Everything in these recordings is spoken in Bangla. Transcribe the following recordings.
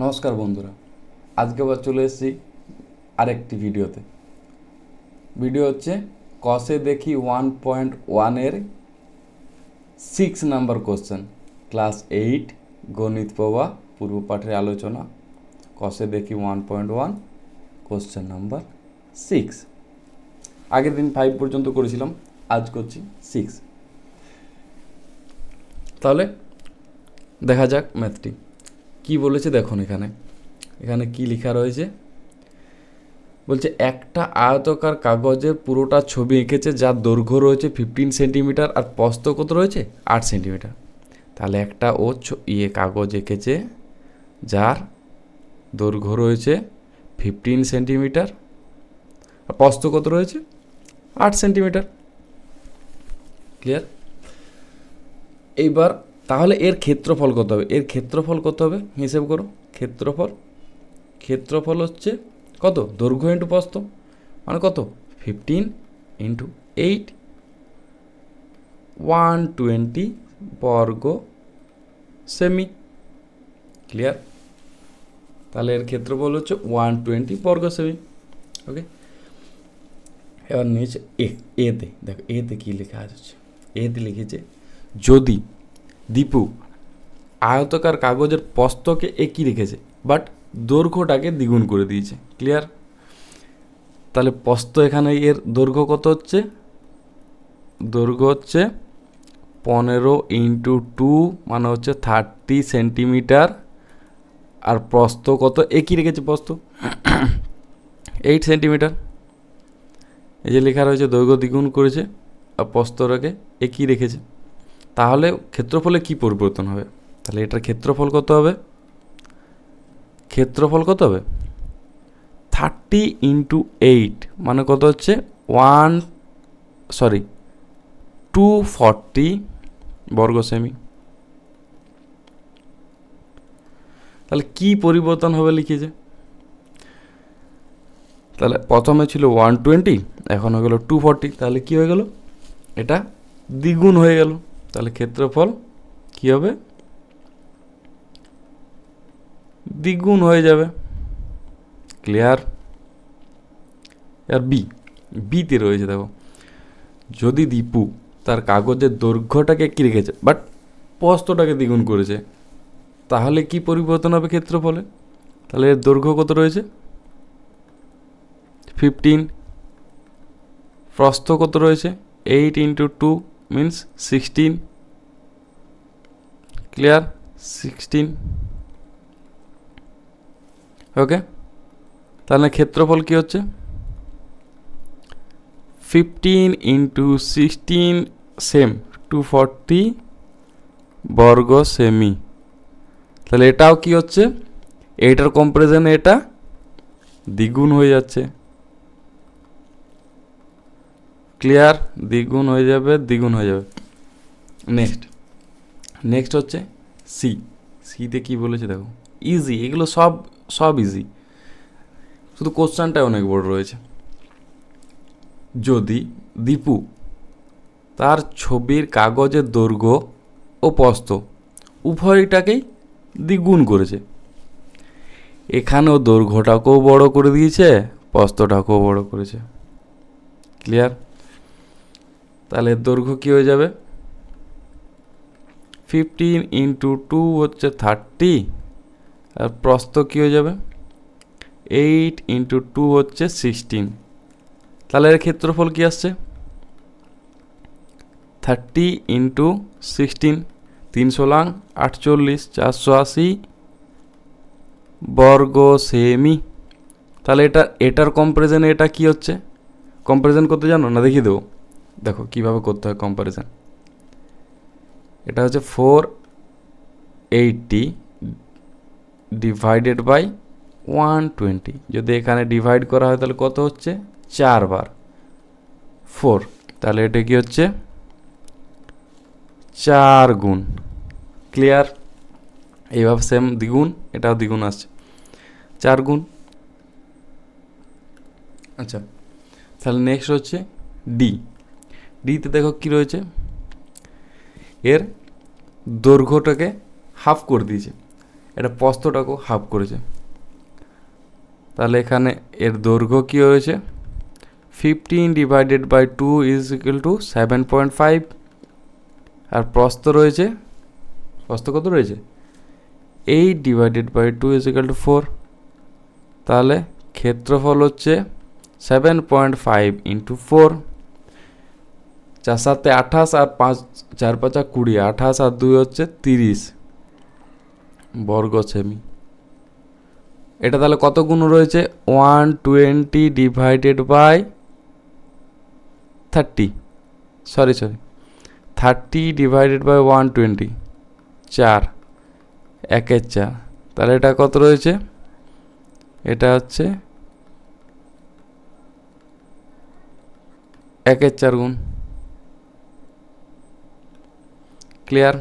নমস্কার বন্ধুরা, আজকে আবার চলে এসেছি আরেকটি ভিডিও হচ্ছে কষে দেখি 1.1-এর 6 নাম্বার কোশ্চেন, ক্লাস 8 গণিত প্রবাহ পূর্ব পাঠের আলোচনা। কষে দেখি 1.1 কোশ্চেন নাম্বার 6। আগের দিন 5 পর্যন্ত করেছিলাম, আজ করছি 6। তাহলে দেখা যাক ম্যাথটি কি বলেছে। দেখুন এখানে কি লেখা রয়েছে। বলছে একটা আয়তকার কাগজের পুরোটা ছবি এঁকেছে, যার দৈর্ঘ্য রয়েছে 15 সেন্টিমিটার আর প্রস্থ কত রয়েছে 8 সেন্টিমিটার। তাহলে একটা কাগজ এঁকেছে যার দৈর্ঘ্য রয়েছে 15 সেন্টিমিটার আর প্রস্থ কত রয়েছে 8 সেন্টিমিটার। ক্লিয়ার? এইবার তাহলে এর ক্ষেত্রফল কত হবে? হিসেব করো। ক্ষেত্রফল হচ্ছে কত? দৈর্ঘ্য ইন্টু প্রস্থ, মানে কত? 15 ইন্টু 8, 120 বর্গ সেমি। ক্লিয়ার? তাহলে এর ক্ষেত্রফল হচ্ছে 120 বর্গ সেমি। ওকে, এবার নিচে এতে দেখো, এতে কী লেখা আছে? এতে লিখেছে যদি দীপু আয়তকার কাগজের প্রস্থকে একই রেখেছে, বাট দৈর্ঘ্যটাকে দ্বিগুণ করে দিয়েছে। ক্লিয়ার? তাহলে প্রস্থ এখানে এর দৈর্ঘ্য কত হচ্ছে? দৈর্ঘ্য হচ্ছে 15 ইন্টু 2, মানে হচ্ছে 30 সেন্টিমিটার। আর প্রস্থ কত? একই রেখেছে প্রস্থ 8 সেন্টিমিটার। এই যে লেখা রয়েছে দৈর্ঘ্য দ্বিগুণ করেছে আর প্রস্থটাকে একই রেখেছে। তাহলে ক্ষেত্রফলে কি পরিবর্তন হবে? তাহলে এটার ক্ষেত্রফল কত হবে? 30 ইন্টু 8, মানে কত হচ্ছে 240 বর্গ সেমি। তাহলে কি পরিবর্তন হবে লিখেছে? তাহলে প্রথমে ছিল 120, এখন হয়ে গেল 240। তাহলে কি হয়ে গেল? এটা দ্বিগুণ হয়ে গেল। তাহলে ক্ষেত্রফল কি হবে? দ্বিগুণ হয়ে যাবে। ক্লিয়ার? আর বিতে রয়েছে দেখো, যদি দীপু তার কাগজের দৈর্ঘ্যটাকে একই রেখেছে বাট প্রস্থটাকে দ্বিগুণ করেছে, তাহলে কি পরিবর্তন হবে ক্ষেত্রফলে? তাহলে এর দৈর্ঘ্য কত রয়েছে 15, প্রস্থ কত রয়েছে 8 ইন্টু 2 মিন্স 16। ক্লিয়ার? 16। ওকে, তাহলে ক্ষেত্রফল কি হচ্ছে 15 ইন্টু 16 সেম 240 বর্গ সেমি। তাহলে এটাও কি হচ্ছে? এইটার কম্পারিজনে এটা দ্বিগুণ হয়ে যাচ্ছে। ক্লিয়ার? দ্বিগুণ হয়ে যাবে। নেক্সট হচ্ছে সিতে কি বলেছে দেখো। ইজি, এগুলো সব ইজি, শুধু কোশ্চেনটাই অনেক বড় রয়েছে। যদি দীপু তার ছবির কাগজের দৈর্ঘ্য ও প্রস্থ উভয়টাকেই দ্বিগুণ করেছে, এখানেও দৈর্ঘ্যটাকেও বড় করে দিয়েছে, প্রস্থটাকেও বড় করেছে। ক্লিয়ার? তাহলে দৈর্ঘ্য কী হয়ে যাবে? 15 ইন্টু 2 হচ্ছে 30, আর প্রস্থ কী হয়ে যাবে 8 ইন্টু 2 হচ্ছে 16। তাহলে এর ক্ষেত্রফল কি আসছে 30 ইন্টু 16, 3 48, 480 বর্গ সেমি। তাহলে এটার কম্পারিজনে এটা কি হচ্ছে? কম্পারিজন করতে জানো না? দেখিয়ে দেবো, দেখো কিভাবে করতে হয় কম্পারিজন। এটা হচ্ছে 480 ডিভাইডেড বাই 120। যদি এখানে ডিভাইড করা হয় তাহলে কত হচ্ছে 4 বার 4। তাহলে এটা কি হচ্ছে 4 গুণ। ক্লিয়ার? এইভাবে সেম দ্বিগুণ, এটাও দ্বিগুণ আসছে 4 গুণ। আচ্ছা, তাহলে নেক্সট হচ্ছে ডিতে দেখো কি রয়েছে, এর দৈর্ঘ্যটাকে হাফ করে দিয়েছে। এটা প্রস্থটাকেও হাফ করেছে। তাহলে এখানে এর দৈর্ঘ্য কী হয়েছে, 15/2 ইজ ইকুয়াল টু 7.5, আর প্রস্থ রয়েছে, প্রস্থ কত রয়েছে, 8/2 ইজ ইকুয়াল টু 4। তাহলে ক্ষেত্রফল হচ্ছে 7.5 ইন্টু 4, 4 7 28 আর 5 4 5 20, 28 আর 2 হচ্ছে 30 বর্গ সেমি। এটা তাহলে কত গুণ রয়েছে, 120/30, সরি 30/120, 4 1 4। তাহলে এটা কত রয়েছে, এটা হচ্ছে 1 4 গুণ। ক্লিয়ার?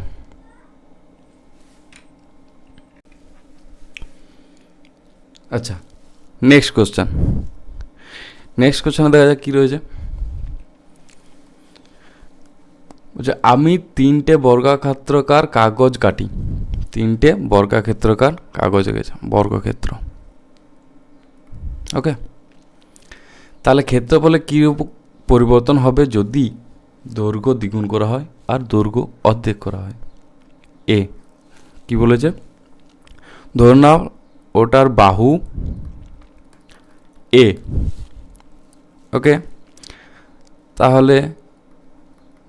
আচ্ছা, নেক্সট কোশ্চেন। নেক্সট কোশ্চেনে দেখা যাক কী রয়েছে। বলছে আমি 3টে বর্গাক্ষেত্রাকার কাগজ কাটি, 3টে বর্গাক্ষেত্রাকার কাগজ গেছে, বর্গক্ষেত্র। ওকে, তাহলে ক্ষেত্রফলে কী পরিবর্তন হবে যদি দৈর্ঘ্য দ্বিগুণ করা হয় আর দৈর্ঘ্য অর্ধেক করা হয়? এ কি বলেছে, ধরে নাও ওটার বাহু এ, ওকে, তাহলে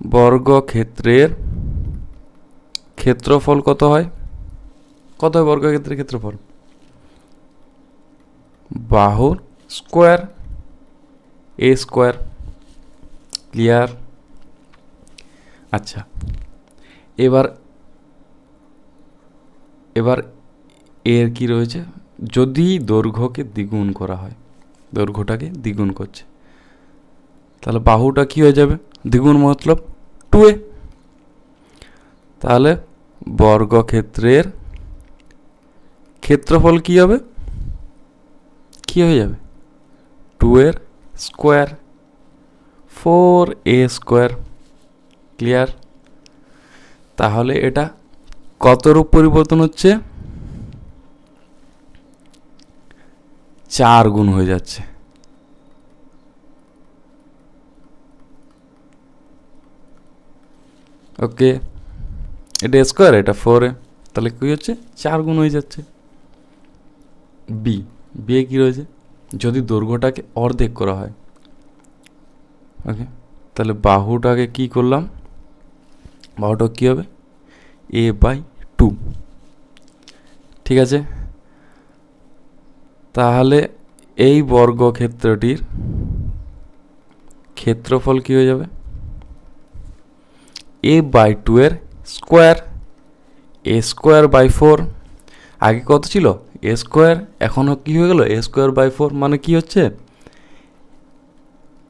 বর্গক্ষেত্রের ক্ষেত্রফল কত হয়, কত হয় বর্গক্ষেত্রের ক্ষেত্রফল, বাহুর স্কোয়ার, এ স্কোয়ার। ক্লিয়ার? আচ্ছা, এবার এর কি রয়েছে, যদি দৈর্ঘ্যকে দ্বিগুণ করা হয়, দৈর্ঘ্যটাকে দ্বিগুণ করছে, তাহলে বাহুটা কি হয়ে যাবে, দ্বিগুণ মতলব 2a। তাহলে বর্গক্ষেত্রের ক্ষেত্রফল কি হবে, কি হয়ে যাবে, 2 এর স্কোয়ার, 4a স্কোয়ার। ক্লিয়ার? তাহলে এটা কত রূপ পরিবর্তন হচ্ছে, 4 গুণ হয়ে যাচ্ছে। ওকে, এটা স্কোয়ার, এটা 4a, তাহলে কী হচ্ছে, 4 গুণ হয়ে যাচ্ছে। বি, বি এ কী রয়েছে, যদি দৈর্ঘ্যটাকে অর্ধেক করা হয়। ওকে, তাহলে বাহুটাকে কি করলাম, বাহুটা কী হবে, a/2। ঠিক আছে, তাহলে এই বর্গক্ষেত্রটির ক্ষেত্রফল কি হয়ে যাবে, a/2 এর স্কোয়ার, a স্কোয়ার বাই 4। আগে কত ছিল, a স্কোয়ার, এখনও কি হয়ে গেল, a স্কোয়ার বাই 4, মানে কি হচ্ছে,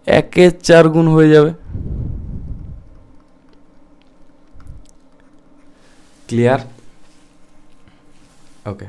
1 4 গুণ হয়ে যাবে। ক্লিয়ার? ওকে।